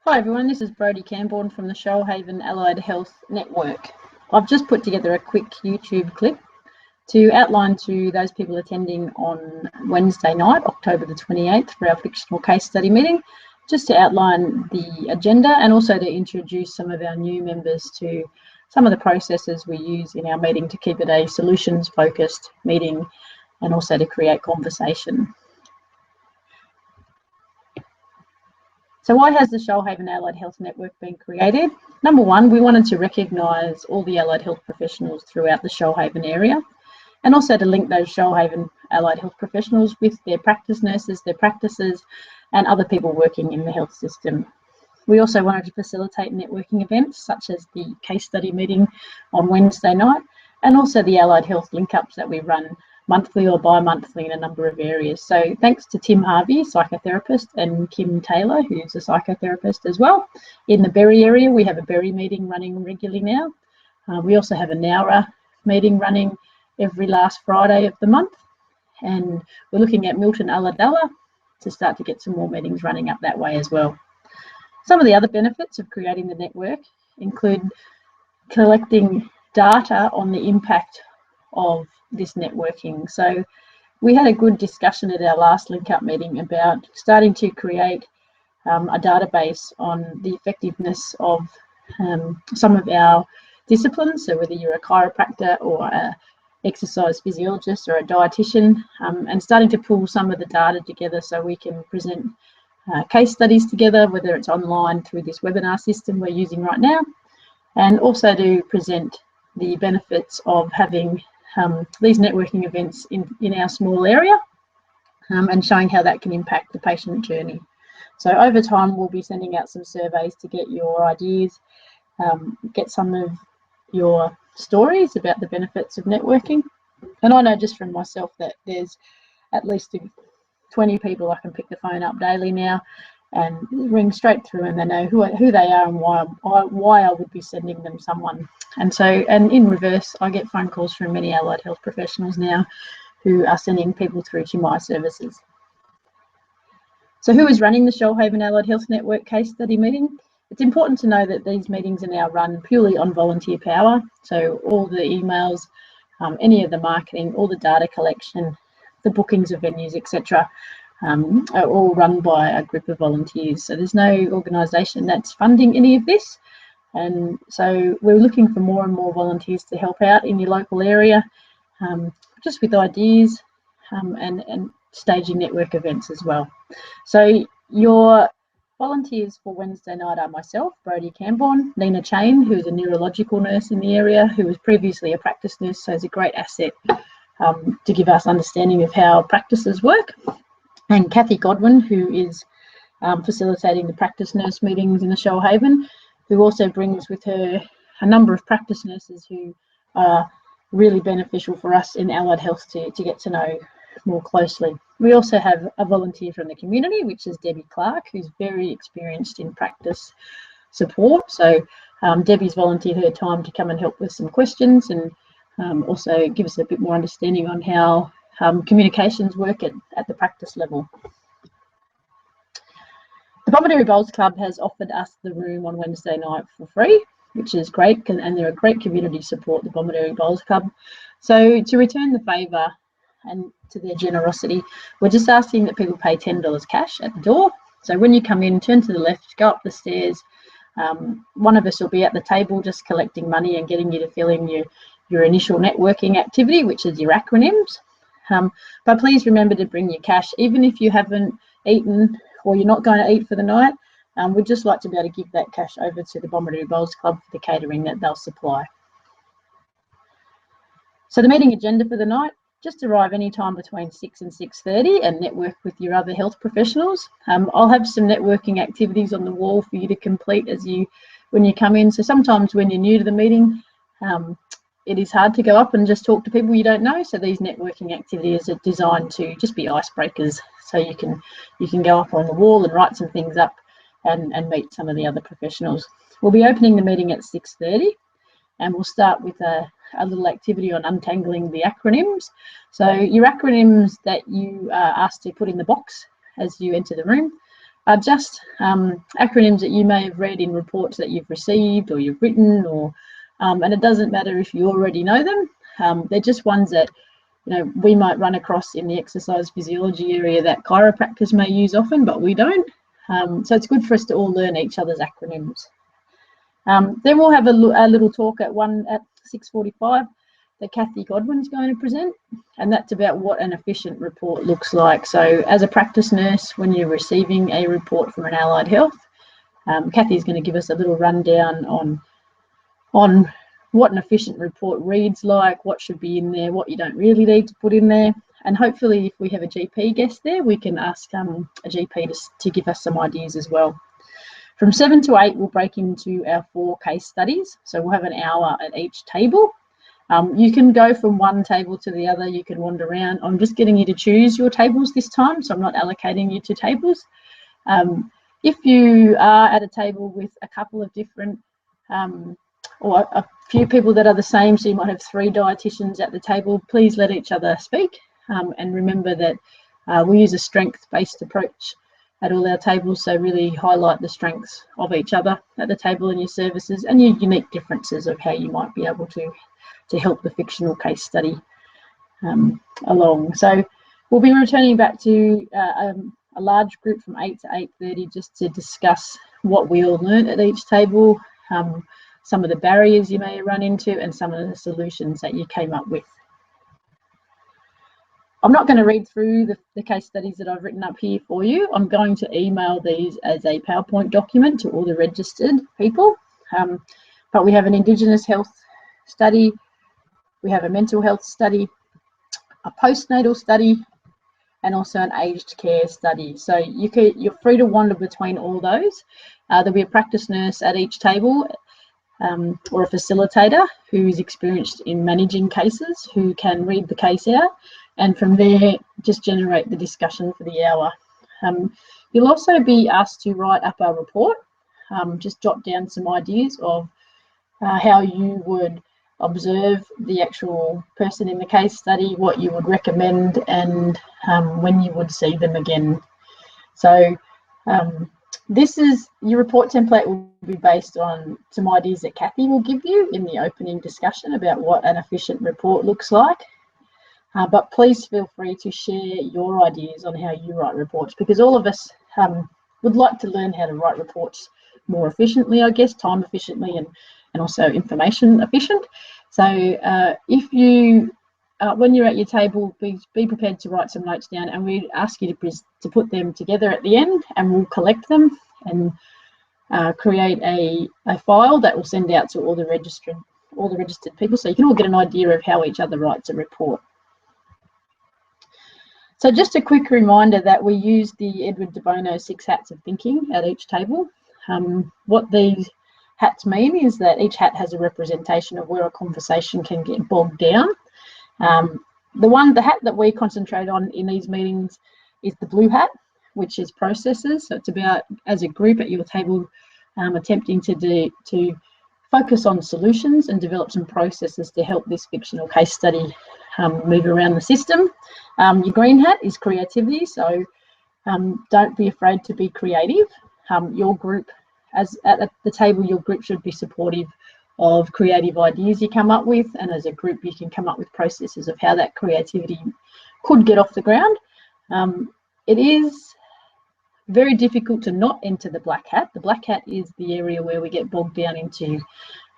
Hi everyone, this is Brodie Camborne from the Shoalhaven Allied Health Network. I've just put together a quick YouTube clip to outline to those people attending on Wednesday night, October the 28th, for our fictional case study meeting, just to outline the agenda and also to introduce some of our new members to some of the processes we use in our meeting to keep it a solutions-focused meeting and also to create conversation. So why has the Shoalhaven Allied Health Network been created? Number one, we wanted to recognise all the allied health professionals throughout the Shoalhaven area and also to link those Shoalhaven allied health professionals with their practice nurses, their practices and other people working in the health system. We also wanted to facilitate networking events such as the case study meeting on Wednesday night and also the allied health link-ups that we run monthly or bi-monthly in a number of areas. So thanks to Tim Harvey, psychotherapist, and Kim Taylor, who's a psychotherapist as well. In the Berry area, we have a Berry meeting running regularly now. We also have a Nowra meeting running every last Friday of the month. And we're looking at Milton Ulladulla to start to get some more meetings running up that way as well. Some of the other benefits of creating the network include collecting data on the impact of this networking. So we had a good discussion at our last link up meeting about starting to create a database on the effectiveness of some of our disciplines. So whether you're a chiropractor or an exercise physiologist or a dietitian, and starting to pull some of the data together so we can present case studies together, whether it's online through this webinar system we're using right now, and also to present the benefits of having these networking events in our small area and showing how that can impact the patient journey. So over time, we'll be sending out some surveys to get your ideas, get some of your stories about the benefits of networking. And I know just from myself that there's at least 20 people I can pick the phone up daily now and ring straight through, and they know who they are and why I would be sending them someone. And in reverse, I get phone calls from many allied health professionals now who are sending people through to my services. So who is running the Shoalhaven Allied Health Network case study meeting? It's important to know that these meetings are now run purely on volunteer power. So all the emails, any of the marketing, all the data collection, the bookings of venues, etc., are all run by a group of volunteers. So there's no organisation that's funding any of this. And so we're looking for more and more volunteers to help out in your local area, just with ideas and staging network events as well. So your volunteers for Wednesday night are myself, Brodie Camborne, Nina Chain, who is a neurological nurse in the area, who was previously a practice nurse, so is a great asset to give us understanding of how practices work, and Kathy Godwin, who is facilitating the practice nurse meetings in the Shoalhaven, who also brings with her a number of practice nurses who are really beneficial for us in allied health to get to know more closely. We also have a volunteer from the community, which is Debbie Clark, who's very experienced in practice support. So Debbie's volunteered her time to come and help with some questions and also give us a bit more understanding on how communications work at the practice level. The Bomaderry Bowls Club has offered us the room on Wednesday night for free, which is great, and they're a great community support, the Bomaderry Bowls Club. So to return the favour and to their generosity, we're just asking that people pay $10 cash at the door. So when you come in, turn to the left, go up the stairs. One of us will be at the table just collecting money and getting you to fill in your initial networking activity, which is your acronyms. But please remember to bring your cash, even if you haven't eaten or you're not going to eat for the night. We'd just like to be able to give that cash over to the Bomaderry Bowls Club for the catering that they'll supply. So the meeting agenda for the night: just arrive any time between 6 and 6:30 and network with your other health professionals. I'll have some networking activities on the wall for you to complete when you come in. So sometimes when you're new to the meeting, it is hard to go up and just talk to people you don't know. So these networking activities are designed to just be icebreakers. So you can go up on the wall and write some things up and meet some of the other professionals. We'll be opening the meeting at 6:30 and we'll start with a little activity on untangling the acronyms. So your acronyms that you are asked to put in the box as you enter the room, are just acronyms that you may have read in reports that you've received or you've written, or and it doesn't matter if you already know them. They're just ones that we might run across in the exercise physiology area that chiropractors may use often, but we don't. So it's good for us to all learn each other's acronyms. Then we'll have a little talk at 6:45 that Kathy Godwin's going to present, and that's about what an efficient report looks like. So as a practice nurse, when you're receiving a report from an allied health, Kathy's going to give us a little rundown on what an efficient report reads like, what should be in there, what you don't really need to put in there. And hopefully if we have a GP guest there, we can ask a GP to give us some ideas as well. From 7 to 8, we'll break into our 4 case studies. So we'll have an hour at each table. You can go from one table to the other, you can wander around. I'm just getting you to choose your tables this time, so I'm not allocating you to tables. If you are at a table with a couple of different or a few people that are the same, so you might have 3 dietitians at the table, please let each other speak, and remember that we use a strength-based approach at all our tables, so really highlight the strengths of each other at the table and your services and your unique differences of how you might be able to help the fictional case study along. So we'll be returning back to a large group from 8 to 8:30 just to discuss what we all learned at each table, some of the barriers you may run into, and some of the solutions that you came up with. I'm not going to read through the case studies that I've written up here for you. I'm going to email these as a PowerPoint document to all the registered people. But we have an Indigenous health study, we have a mental health study, a postnatal study, and also an aged care study. So you're free to wander between all those. There'll be a practice nurse at each table, or a facilitator who is experienced in managing cases, who can read the case out, and from there just generate the discussion for the hour. You'll also be asked to write up a report, just jot down some ideas of how you would observe the actual person in the case study, what you would recommend, and when you would see them again. So this is your report template will be based on some ideas that Kathy will give you in the opening discussion about what an efficient report looks like. But please feel free to share your ideas on how you write reports, because all of us would like to learn how to write reports more efficiently, I guess, time efficiently and also information efficient. So if you, when you're at your table, be prepared to write some notes down, and we ask you to put them together at the end, and we'll collect them and create a file that will send out to all the registered people, so you can all get an idea of how each other writes a report. So just a quick reminder that we use the Edward de Bono 6 hats of thinking at each table. What these hats mean is that each hat has a representation of where a conversation can get bogged down. The hat that we concentrate on in these meetings is the blue hat, which is processes. So it's about, as a group at your table, attempting to focus on solutions and develop some processes to help this fictional case study move around the system. Your green hat is creativity, so don't be afraid to be creative. Your group, as at the table, your group should be supportive of creative ideas you come up with, and as a group you can come up with processes of how that creativity could get off the ground. It is very difficult to not enter the black hat. The black hat is the area where we get bogged down into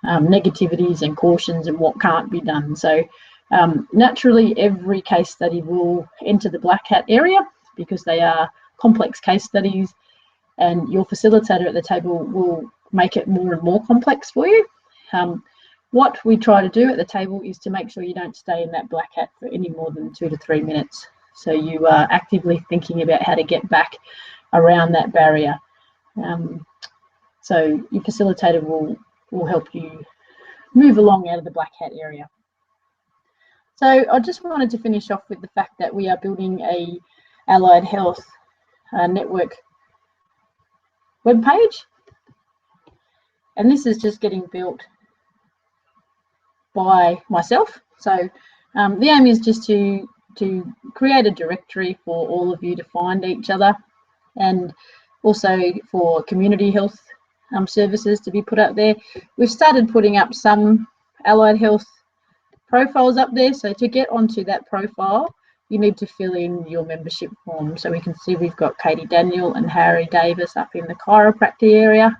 negativities and cautions and what can't be done. So naturally every case study will enter the black hat area because they are complex case studies, and your facilitator at the table will make it more and more complex for you. What we try to do at the table is to make sure you don't stay in that black hat for any more than 2 to 3 minutes. So you are actively thinking about how to get back around that barrier. So your facilitator will help you move along out of the black hat area. So I just wanted to finish off with the fact that we are building a allied health network webpage, and this is just getting built by myself. So the aim is just to create a directory for all of you to find each other, and Also for community health services to be put up there. We've started putting up some allied health profiles up there. So to get onto that profile, you need to fill in your membership form. So we can see we've got Katie Daniel and Harry Davis up in the chiropractor area.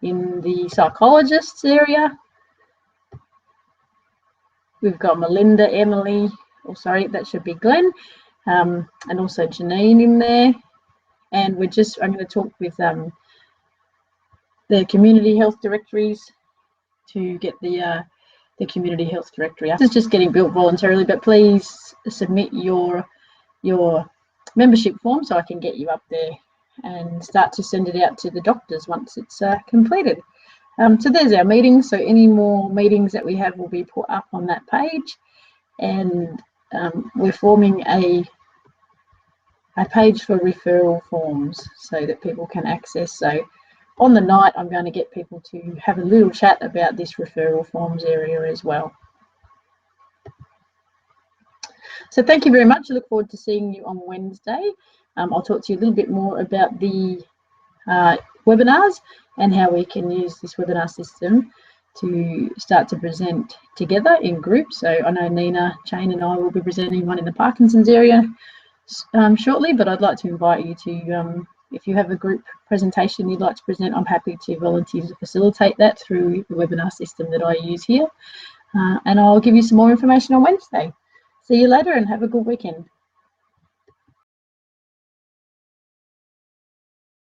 In the psychologists area, we've got Melinda, Emily, sorry, that should be Glenn, and also Janine in there. And I'm going to talk with the community health directories to get the community health directory. This is just getting built voluntarily, but please submit your membership form so I can get you up there and start to send it out to the doctors once it's completed. So there's our meetings. So any more meetings that we have will be put up on that page, and we're forming a page for referral forms so that people can access. So on the night, I'm going to get people to have a little chat about this referral forms area as well. So thank you very much. I look forward to seeing you on Wednesday. I'll talk to you a little bit more about the webinars and how we can use this webinar system to start to present together in groups. So I know Nina, Jane and I will be presenting one in the Parkinson's area shortly, but I'd like to invite you to, if you have a group presentation you'd like to present, I'm happy to volunteer to facilitate that through the webinar system that I use here. And I'll give you some more information on Wednesday. See you later and have a good weekend.